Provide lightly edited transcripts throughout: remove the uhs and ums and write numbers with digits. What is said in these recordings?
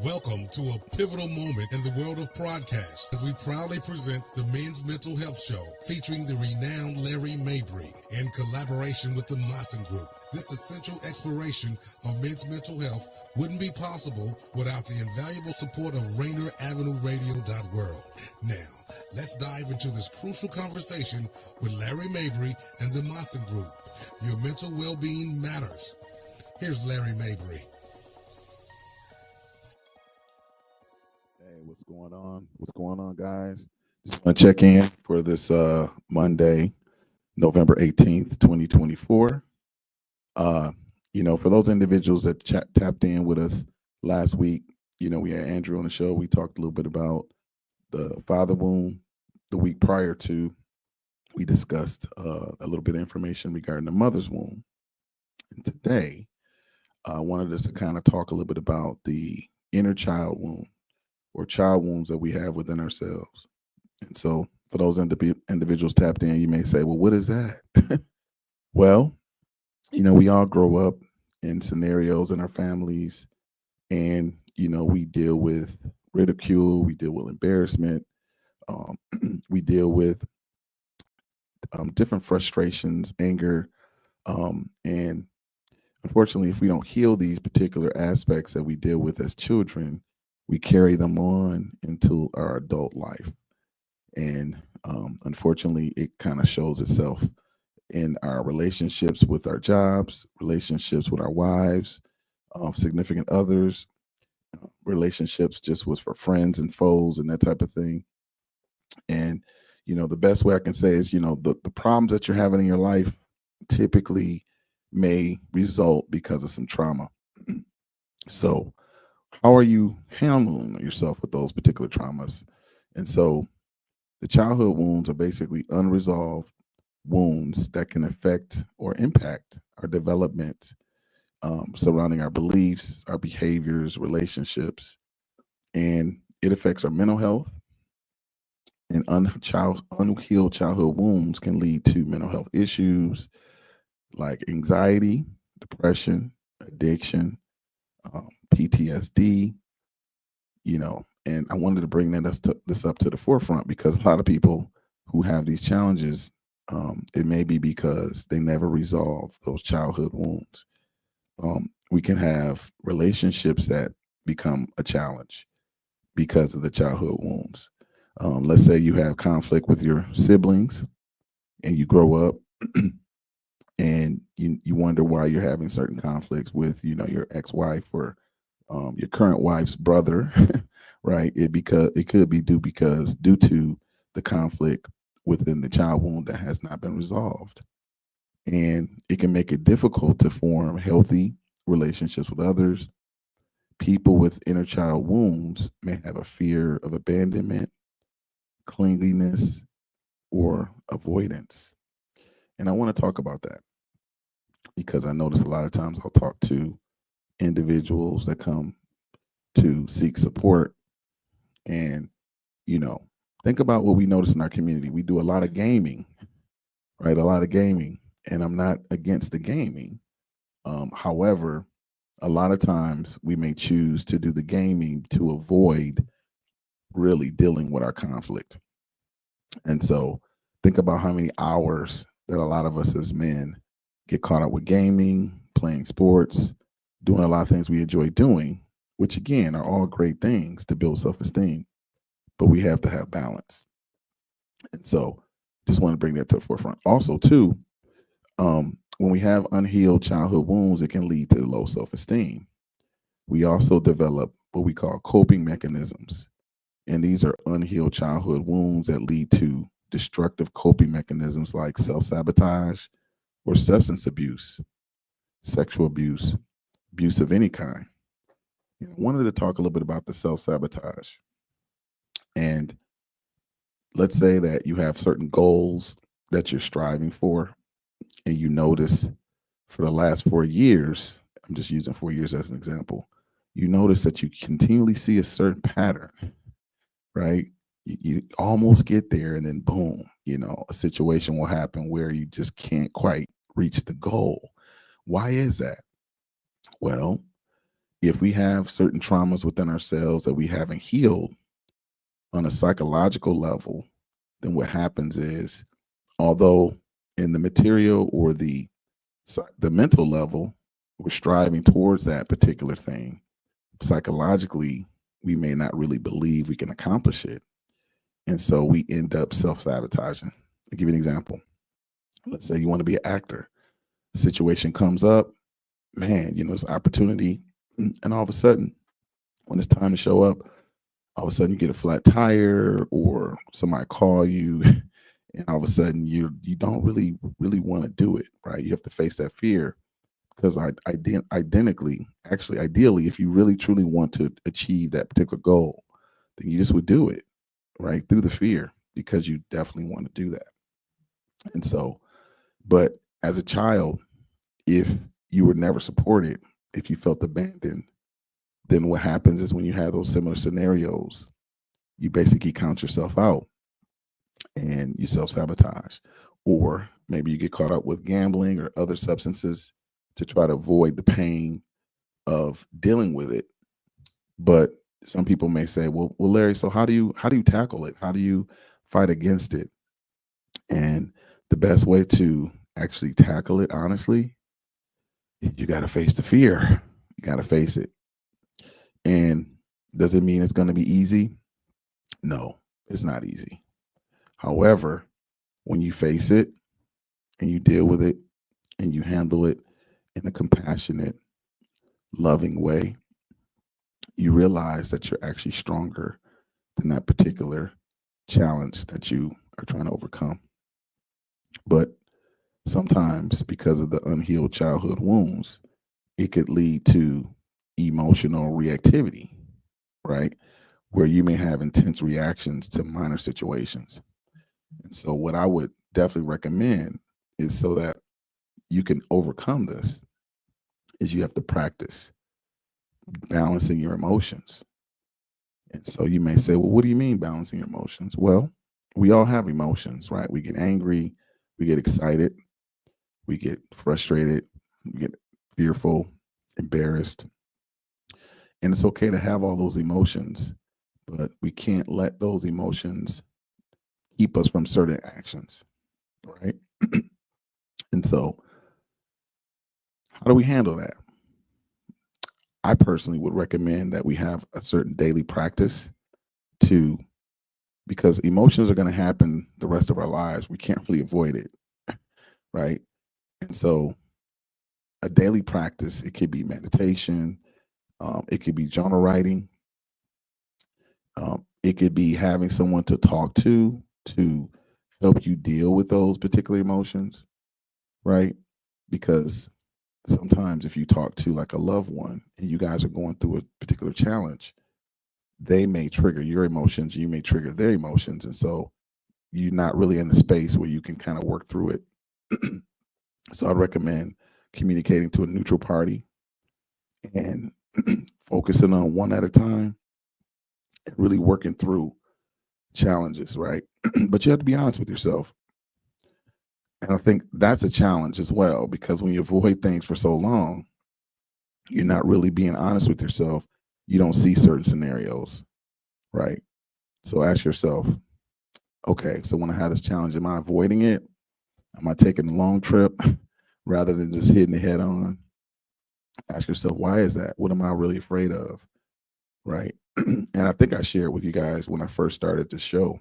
Welcome to a pivotal moment in the world of broadcast as we proudly present the Men's Mental Health Show featuring the renowned Larry Mabry in collaboration with the Maassen Group. This essential exploration of men's mental health wouldn't be possible without the invaluable support of Rainier Avenue Radio World. Now, let's dive into this crucial conversation with Larry Mabry and the Maassen Group. Your mental well-being matters. Here's Larry Mabry. What's going on? What's going on, guys? Just want to check in for this Monday, November 18th, 2024. For those individuals that tapped in with us last week, we had Andrew on the show. We talked a little bit about the father wound. The week prior to, we discussed a little bit of information regarding the mother's wound. And today, I wanted us to kind of talk a little bit about the inner child wound, or child wounds that we have within ourselves. And so for those individuals tapped in, you may say, well, what is that? Well, we all grow up in scenarios in our families, and, we deal with ridicule, we deal with embarrassment, we deal with different frustrations, anger, and unfortunately, if we don't heal these particular aspects that we deal with as children, we carry them on into our adult life. And unfortunately, it kind of shows itself in our relationships with our jobs, relationships with our wives, significant others, relationships just with for friends and foes and that type of thing. And, the best way I can say is, the problems that you're having in your life typically may result because of some trauma. So how are you handling yourself with those particular traumas? And so the childhood wounds are basically unresolved wounds that can affect or impact our development surrounding our beliefs, our behaviors, relationships, and it affects our mental health. And unhealed childhood wounds can lead to mental health issues like anxiety, depression, addiction, PTSD, and I wanted to bring this up to the forefront because a lot of people who have these challenges, it may be because they never resolve those childhood wounds. We can have relationships that become a challenge because of the childhood wounds. Let's say you have conflict with your siblings and you grow up and you wonder why you're having certain conflicts with, your ex-wife or your current wife's brother, right? It could be due to the conflict within the child wound that has not been resolved. And it can make it difficult to form healthy relationships with others. People with inner child wounds may have a fear of abandonment, clinginess, or avoidance. And I want to talk about that because I notice a lot of times I'll talk to individuals that come to seek support. And, think about what we notice in our community. We do a lot of gaming, right? A lot of gaming. And I'm not against the gaming. However, a lot of times we may choose to do the gaming to avoid really dealing with our conflict. And so think about how many hours that a lot of us as men get caught up with gaming, playing sports, doing a lot of things we enjoy doing, which again are all great things to build self-esteem, but we have to have balance. And so just want to bring that to the forefront. Also too, when we have unhealed childhood wounds, it can lead to low self-esteem. We also develop what we call coping mechanisms. And these are unhealed childhood wounds that lead to destructive coping mechanisms like self-sabotage or substance abuse, sexual abuse, abuse of any kind. I wanted to talk a little bit about the self-sabotage. And let's say that you have certain goals that you're striving for, and you notice for the last 4 years, I'm just using 4 years as an example, you notice that you continually see a certain pattern, right? You almost get there and then boom, a situation will happen where you just can't quite reach the goal. Why is that? Well, if we have certain traumas within ourselves that we haven't healed on a psychological level, then what happens is, although in the material or the mental level, we're striving towards that particular thing, psychologically, we may not really believe we can accomplish it. And so we end up self-sabotaging. I'll give you an example. Let's say you want to be an actor. The situation comes up, man, it's opportunity. And all of a sudden, when it's time to show up, all of a sudden you get a flat tire or somebody call you, and all of a sudden you don't really want to do it, right? You have to face that fear because ideally, if you really truly want to achieve that particular goal, then you just would do it, right? Through the fear, because you definitely want to do that. And so, but as a child, if you were never supported, if you felt abandoned, then what happens is when you have those similar scenarios, you basically count yourself out and you self-sabotage. Or maybe you get caught up with gambling or other substances to try to avoid the pain of dealing with it. But some people may say, well, Larry, so how do you tackle it? How do you fight against it? And the best way to actually tackle it, honestly, you got to face the fear. You got to face it. And does it mean it's going to be easy? No, it's not easy. However, when you face it and you deal with it and you handle it in a compassionate, loving way, you realize that you're actually stronger than that particular challenge that you are trying to overcome. But sometimes, because of the unhealed childhood wounds, it could lead to emotional reactivity, right? Where you may have intense reactions to minor situations. And so what I would definitely recommend is, so that you can overcome this, is you have to practice balancing your emotions. And so you may say, well, what do you mean balancing your emotions? Well, we all have emotions, right? We get angry, we get excited, we get frustrated, we get fearful, embarrassed. And it's okay to have all those emotions, but we can't let those emotions keep us from certain actions, right? And so how do we handle that? I personally would recommend that we have a certain daily practice because emotions are going to happen the rest of our lives. We can't really avoid it, right? And so a daily practice, it could be meditation, it could be journal writing, it could be having someone to talk to help you deal with those particular emotions, right? Because sometimes if you talk to like a loved one and you guys are going through a particular challenge, they may trigger your emotions, you may trigger their emotions. And so you're not really in the space where you can kind of work through it. So I'd recommend communicating to a neutral party and focusing on one at a time and really working through challenges, right? But you have to be honest with yourself. And I think that's a challenge as well, because when you avoid things for so long, you're not really being honest with yourself. You don't see certain scenarios, right? So ask yourself, okay, so when I have this challenge, am I avoiding it? Am I taking a long trip rather than just hitting it head on? Ask yourself, why is that? What am I really afraid of? Right. And I think I shared with you guys when I first started the show,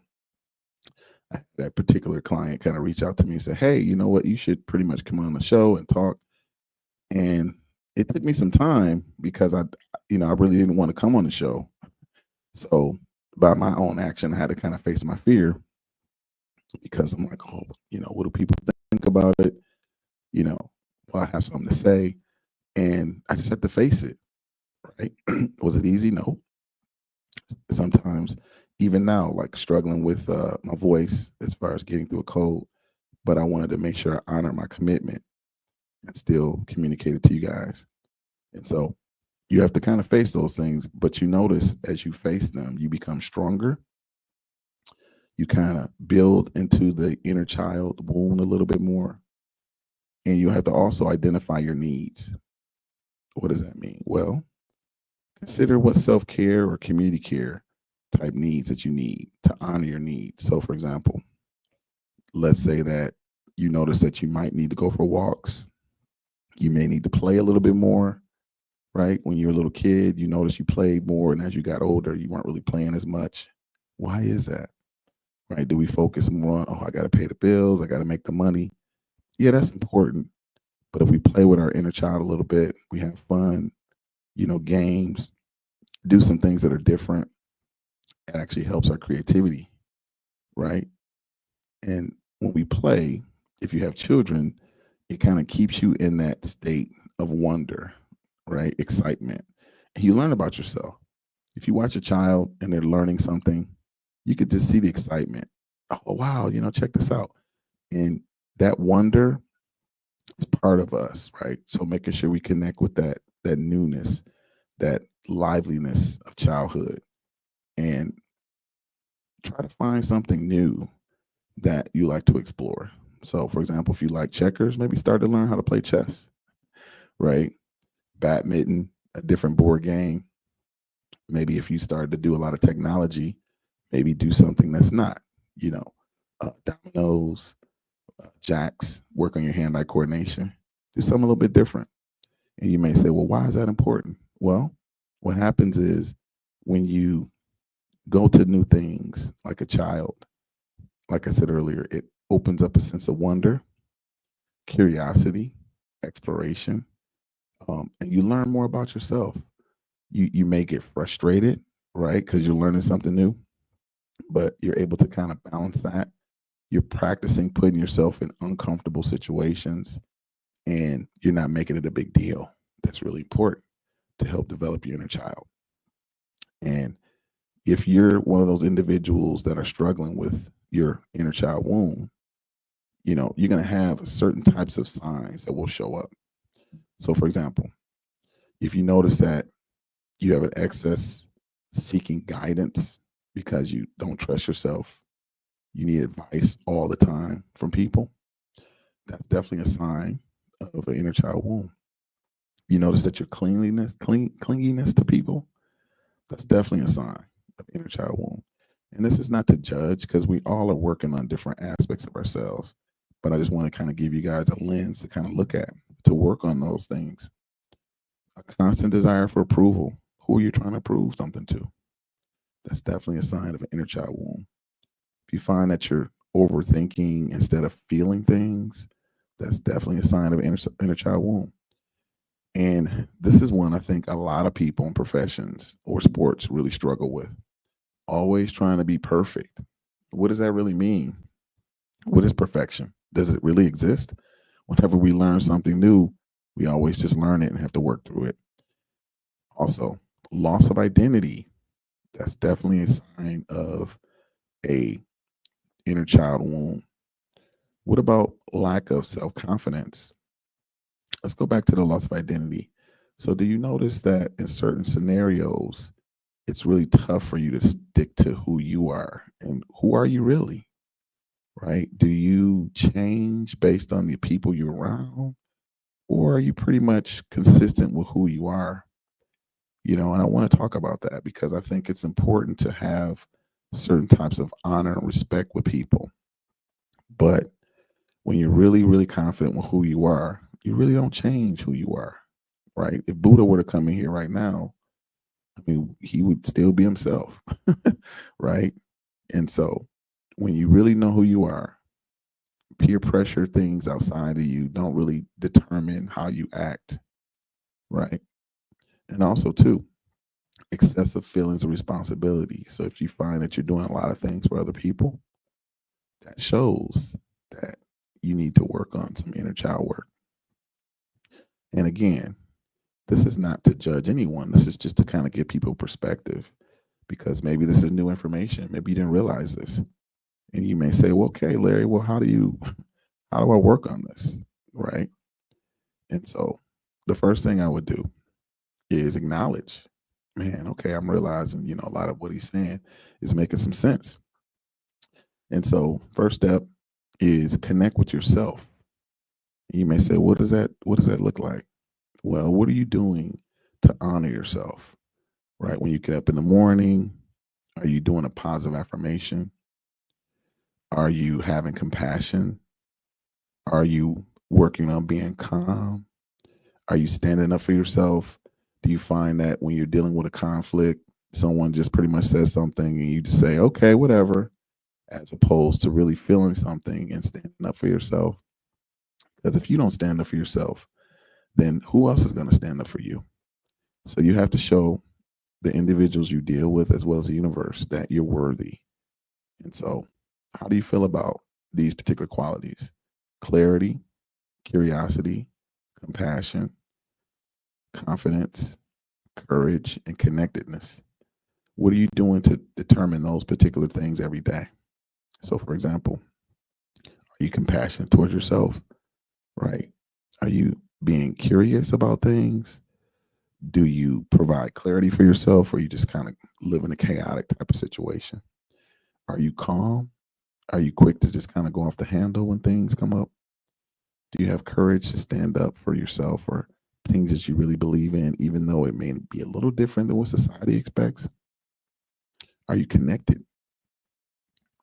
that particular client kind of reached out to me and said, hey, you know what? You should pretty much come on the show and talk. And it took me some time because I really didn't want to come on the show. So by my own action, I had to kind of face my fear, because I'm like, oh, what do people think about it? Will I have something to say? And I just had to face it, right? Was it easy? No. Sometimes, even now, like struggling with my voice as far as getting through a cold, but I wanted to make sure I honor my commitment and still communicate it to you guys. And so you have to kind of face those things, but you notice as you face them, you become stronger. You kind of build into the inner child wound a little bit more. And you have to also identify your needs. What does that mean? Well, Consider what self-care or community care type needs that you need to honor your needs. So, for example, let's say that you notice that you might need to go for walks. You may need to play a little bit more, right? When you're a little kid, you notice you played more, and as you got older, you weren't really playing as much. Why is that? Right? Do we focus more on, oh, I got to pay the bills, I got to make the money? Yeah, that's important. But if we play with our inner child a little bit, we have fun, games, do some things that are different, it actually helps our creativity, right? And when we play, if you have children, it kind of keeps you in that state of wonder, right? Excitement. And you learn about yourself. If you watch a child and they're learning something, you could just see the excitement. Oh, wow, check this out. And that wonder is part of us, right? So making sure we connect with that newness, that liveliness of childhood, and try to find something new that you like to explore. So, for example, if you like checkers, maybe start to learn how to play chess, right? Badminton, a different board game. Maybe if you start to do a lot of technology, maybe do something that's not, dominoes, jacks, work on your hand-eye coordination, do something a little bit different. And you may say, well, why is that important? Well, what happens is when you go to new things like a child, like I said earlier, it opens up a sense of wonder, curiosity, exploration, and you learn more about yourself. You may get frustrated, right? Because you're learning something new, but you're able to kind of balance that. You're practicing putting yourself in uncomfortable situations, and you're not making it a big deal. That's really important to help develop your inner child. And if you're one of those individuals that are struggling with your inner child wound, you're going to have certain types of signs that will show up. So, for example, if you notice that you have an excess seeking guidance because you don't trust yourself, you need advice all the time from people, that's definitely a sign of an inner child wound. You notice that your clinginess to people, that's definitely a sign of inner child wound. And this is not to judge because we all are working on different aspects of ourselves. But I just want to kind of give you guys a lens to kind of look at, to work on those things. A constant desire for approval. Who are you trying to prove something to? That's definitely a sign of an inner child wound. If you find that you're overthinking instead of feeling things, that's definitely a sign of inner child wound. And this is one I think a lot of people in professions or sports really struggle with. Always trying to be perfect. What does that really mean? What is perfection? Does it really exist? Whenever we learn something new, we always just learn it and have to work through it. Also, loss of identity. That's definitely a sign of a inner child wound. What about lack of self-confidence? Let's go back to the loss of identity. So do you notice that in certain scenarios, it's really tough for you to stick to who you are? And who are you really? Right? Do you change based on the people you're around? Or are you pretty much consistent with who you are? And I want to talk about that because I think it's important to have certain types of honor and respect with people. But when you're really, really confident with who you are, you really don't change who you are, right? If Buddha were to come in here right now, I mean, he would still be himself, right? And so when you really know who you are, peer pressure things outside of you don't really determine how you act, right? And also, too, excessive feelings of responsibility. So if you find that you're doing a lot of things for other people, that shows that you need to work on some inner child work. And again, this is not to judge anyone. This is just to kind of give people perspective because maybe this is new information. Maybe you didn't realize this. And you may say, well, okay, Larry, well, how do I work on this? Right. And so the first thing I would do is acknowledge, man, okay, I'm realizing, a lot of what he's saying is making some sense. And so first step is connect with yourself. You may say, what does that look like? Well, what are you doing to honor yourself? right? When you get up in the morning, are you doing a positive affirmation? Are you having compassion? Are you working on being calm? Are you standing up for yourself? Do you find that when you're dealing with a conflict, someone just pretty much says something and you just say, okay, whatever, as opposed to really feeling something and standing up for yourself? Because if you don't stand up for yourself, then who else is going to stand up for you? So you have to show the individuals you deal with as well as the universe that you're worthy. And so, how do you feel about these particular qualities? Clarity, curiosity, compassion, confidence, courage, and connectedness. What are you doing to determine those particular things every day? So, for example, are you compassionate towards yourself? Right? Are you being curious about things? Do you provide clarity for yourself, or you just kind of live in a chaotic type of situation? Are you calm? Are you quick to just kind of go off the handle when things come up? Do you have courage to stand up for yourself or things that you really believe in, even though it may be a little different than what society expects? Are you connected?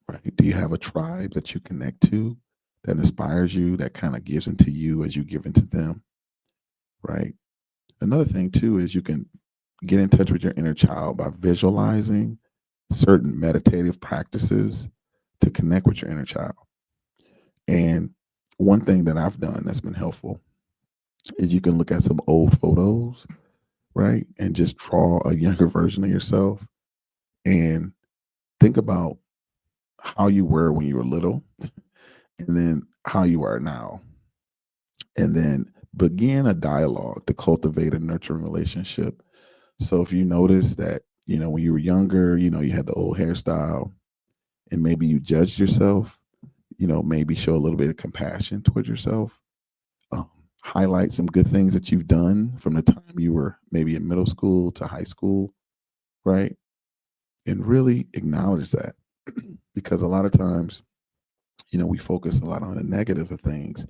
Right? Do you have a tribe that you connect to that inspires you, that kind of gives into you as you give into them? Right? Another thing too is you can get in touch with your inner child by visualizing certain meditative practices to connect with your inner child. And one thing that I've done that's been helpful is you can look at some old photos, right? And just draw a younger version of yourself and think about how you were when you were little and then how you are now. And then begin a dialogue to cultivate a nurturing relationship. So if you notice that, when you were younger, you had the old hairstyle and maybe you judged yourself, maybe show a little bit of compassion towards yourself. Um, Highlight some good things that you've done from the time you were maybe in middle school to high school, right? And really acknowledge that because a lot of times, we focus a lot on the negative of things.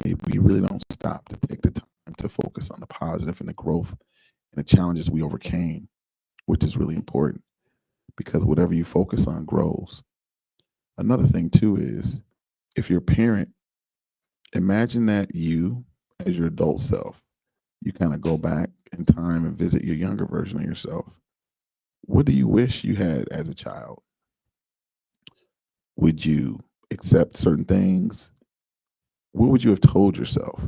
We really don't stop to take the time to focus on the positive and the growth and the challenges we overcame, which is really important because whatever you focus on grows. Another thing too is if you're a parent, imagine that you, as your adult self, you kind of go back in time and visit your younger version of yourself. What do you wish you had as a child? Would you accept certain things? What would you have told yourself,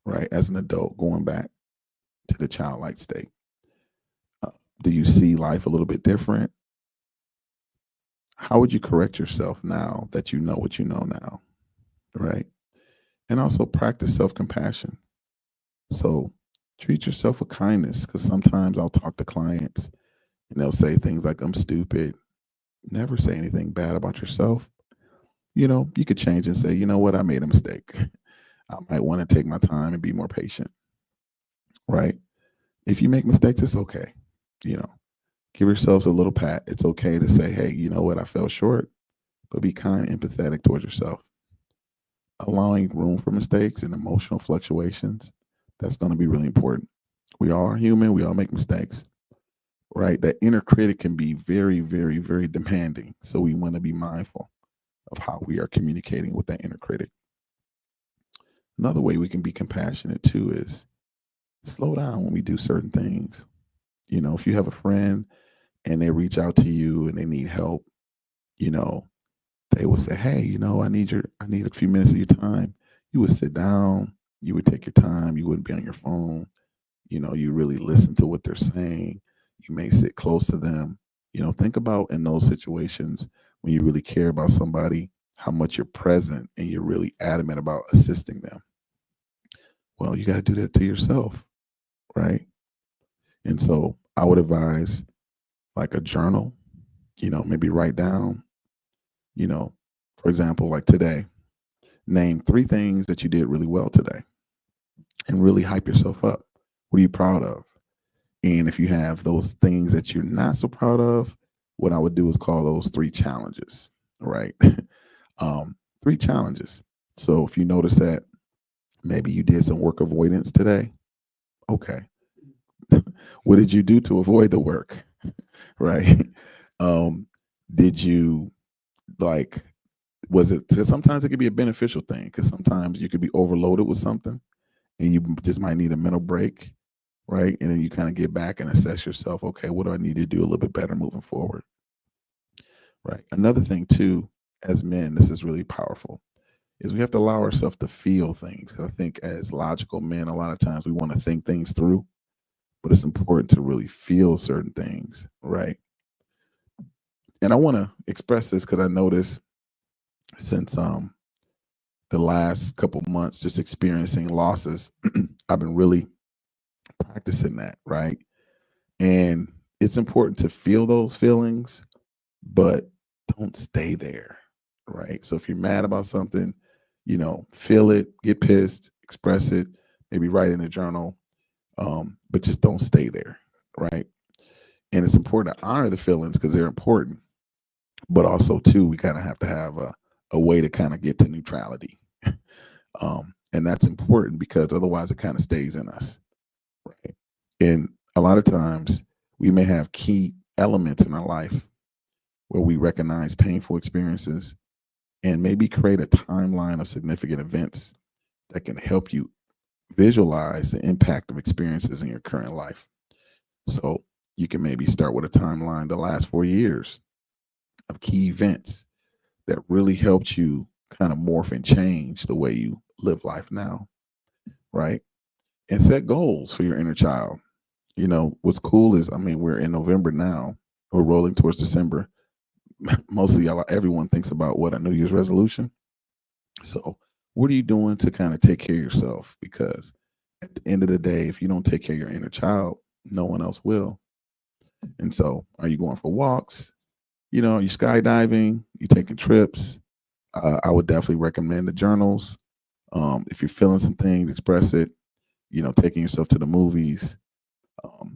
right, as an adult going back to the childlike state? Do you see life a little bit different? How would you correct yourself now that you know what you know now, right? And also practice self compassion. So treat yourself with kindness because sometimes I'll talk to clients and they'll say things like, I'm stupid. Never say anything bad about yourself. You could change and say, you know what, I made a mistake. I might want to take my time and be more patient, right? If you make mistakes, it's okay. You know, Give yourselves a little pat. It's okay to say, hey, you know what, I fell short, but be kind and empathetic towards yourself. Allowing room for mistakes and emotional fluctuations, that's going to be really important. We all are human. We all make mistakes, right? That inner critic can be very, very, very demanding. So we want to be mindful of how we are communicating with that inner critic. Another way we can be compassionate too is slow down when we do certain things. If you have a friend and they reach out to you and they need help, you know, they will say, hey, I need a few minutes of your time. You would sit down, you would take your time, you wouldn't be on your phone. You really listen to what they're saying. You may sit close to them. Think about in those situations when you really care about somebody, how much you're present and you're really adamant about assisting them. Well, you got to do that to yourself, right? And so I would advise like a journal, maybe write down, for example, like today, name 3 things that you did really well today and really hype yourself up. What are you proud of? And if you have those things that you're not so proud of, what I would do is call those 3 challenges, right? 3 challenges. So if you notice that maybe you did some work avoidance today, okay. What did you do to avoid the work? Right? Um, did you like, was it, 'cause sometimes it could be a beneficial thing because sometimes you could be overloaded with something and you just might need a mental break, right? And then you kind of get back and assess yourself. Okay, what do I need to do a little bit better moving forward? Right. Another thing too, as men, this is really powerful, is we have to allow ourselves to feel things. 'Cause I think as logical men, a lot of times we want to think things through, but it's important to really feel certain things, right? And I want to express this because I noticed since the last couple months, just experiencing losses, I've been really practicing that, right? And it's important to feel those feelings, but don't stay there, right? So if you're mad about something, feel it, get pissed, express it, maybe write in a journal, but just don't stay there, right? And it's important to honor the feelings because they're important, but also too, we kind of have to have a way to kind of get to neutrality. And that's important because otherwise it kind of stays in us, right? And a lot of times we may have key elements in our life where we recognize painful experiences and maybe create a timeline of significant events that can help you visualize the impact of experiences in your current life. So you can maybe start with a timeline the last 4 years of key events that really helped you kind of morph and change the way you live life now, right? And set goals for your inner child. What's cool is, I mean, we're in November now, we're rolling towards December. Mostly everyone thinks about what a New Year's resolution. So what are you doing to kind of take care of yourself? Because at the end of the day, if you don't take care of your inner child, no one else will. And so are you going for walks? Are you skydiving? You taking trips? I would definitely recommend the journals. If you're feeling some things, express it. Taking yourself to the movies,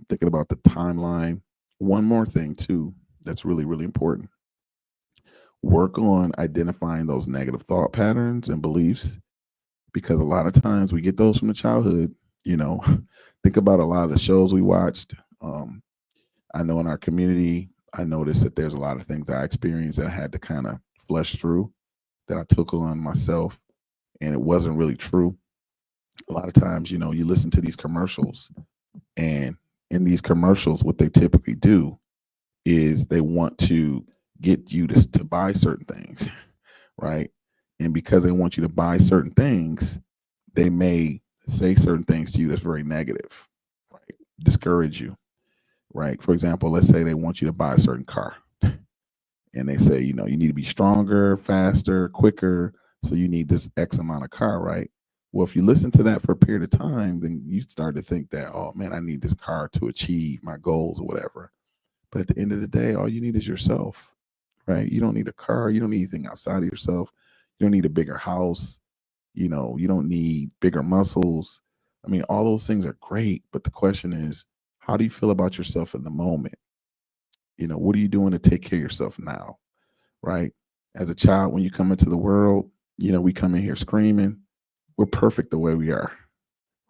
thinking about the timeline. One more thing too, that's really, really important. Work on identifying those negative thought patterns and beliefs because a lot of times we get those from the childhood. You know, think about a lot of the shows we watched. I know in our community, I noticed that there's a lot of things I experienced that I had to kind of flush through that I took on myself, and it wasn't really true. A lot of times, you listen to these commercials, and in these commercials, what they typically do is they want to get you to buy certain things, right? And because they want you to buy certain things, they may say certain things to you that's very negative, right? Discourage you, right? For example, let's say they want you to buy a certain car, and they say, you need to be stronger, faster, quicker. So you need this X amount of car, right? Well, if you listen to that for a period of time, then you start to think that, oh man, I need this car to achieve my goals or whatever. But at the end of the day, all you need is yourself, right? You don't need a car. You don't need anything outside of yourself. You don't need a bigger house. You don't need bigger muscles. I mean, all those things are great. But the question is, how do you feel about yourself in the moment? What are you doing to take care of yourself now, right? As a child, when you come into the world, we come in here screaming. We're perfect the way we are,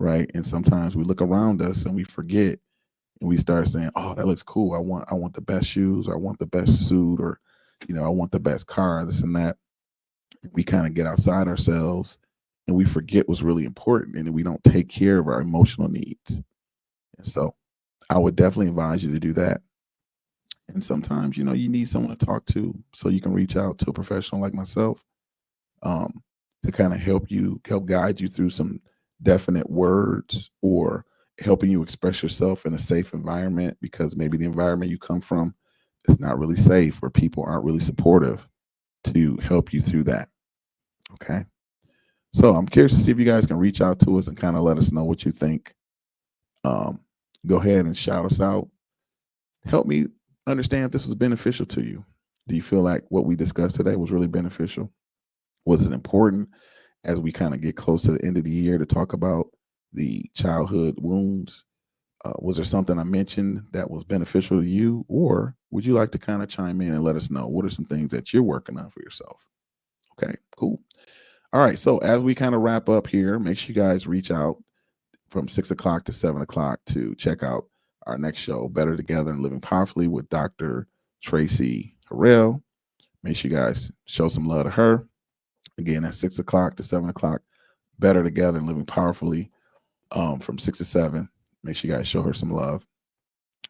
right? And sometimes we look around us and we forget and we start saying, "Oh, that looks cool. I want the best shoes, or I want the best suit, or I want the best car, this and that." We kind of get outside ourselves and we forget what's really important, and we don't take care of our emotional needs. And so, I would definitely advise you to do that. And sometimes, you need someone to talk to, so you can reach out to a professional like myself, um, to kind of help guide you through some definite words, or helping you express yourself in a safe environment, because maybe the environment you come from is not really safe, or people aren't really supportive to help you through that. Okay. So I'm curious to see if you guys can reach out to us and kind of let us know what you think. Um, Go ahead and shout us out. Help me understand if this was beneficial to you. Do you feel like what we discussed today was really beneficial? Was it important as we kind of get close to the end of the year to talk about the childhood wounds? Was there something I mentioned that was beneficial to you? Or would you like to kind of chime in and let us know what are some things that you're working on for yourself? Okay, cool. All right. So as we kind of wrap up here, make sure you guys reach out from 6 o'clock to 7 o'clock to check out our next show, Better Together and Living Powerfully with Dr. Tracy Harrell. Make sure you guys show some love to her. Again, at 6 o'clock to 7 o'clock, Better Together and Living Powerfully, from 6 to 7. Make sure you guys show her some love.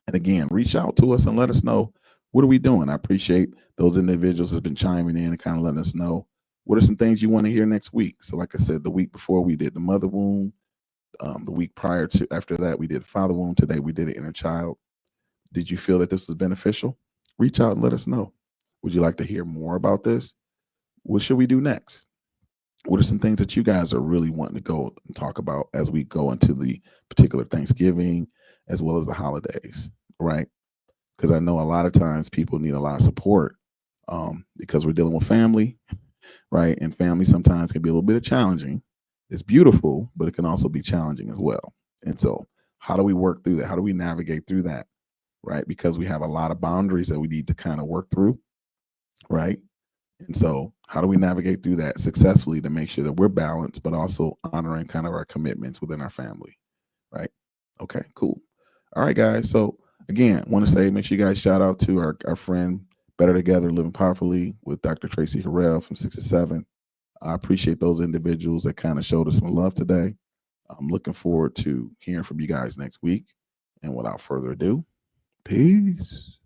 And again, reach out to us and let us know, what are we doing? I appreciate those individuals that's been chiming in and kind of letting us know what are some things you want to hear next week. So like I said, the week before we did the mother wound. The week prior to after that, we did father wound. Today, we did an inner child. Did you feel that this was beneficial? Reach out and let us know. Would you like to hear more about this? What should we do next? What are some things that you guys are really wanting to go and talk about as we go into the particular Thanksgiving as well as the holidays, right? Because I know a lot of times people need a lot of support because we're dealing with family, right? And family sometimes can be a little bit challenging. It's beautiful, but it can also be challenging as well. And so how do we work through that? How do we navigate through that, right? Because we have a lot of boundaries that we need to kind of work through, right? And so how do we navigate through that successfully to make sure that we're balanced, but also honoring kind of our commitments within our family, right? Okay, cool. All right, guys. So again, want to say, make sure you guys shout out to our friend Better Together, Living Powerfully with Dr. Tracy Harrell from 6 to 7. I appreciate those individuals that kind of showed us some love today. I'm looking forward to hearing from you guys next week. And without further ado, peace.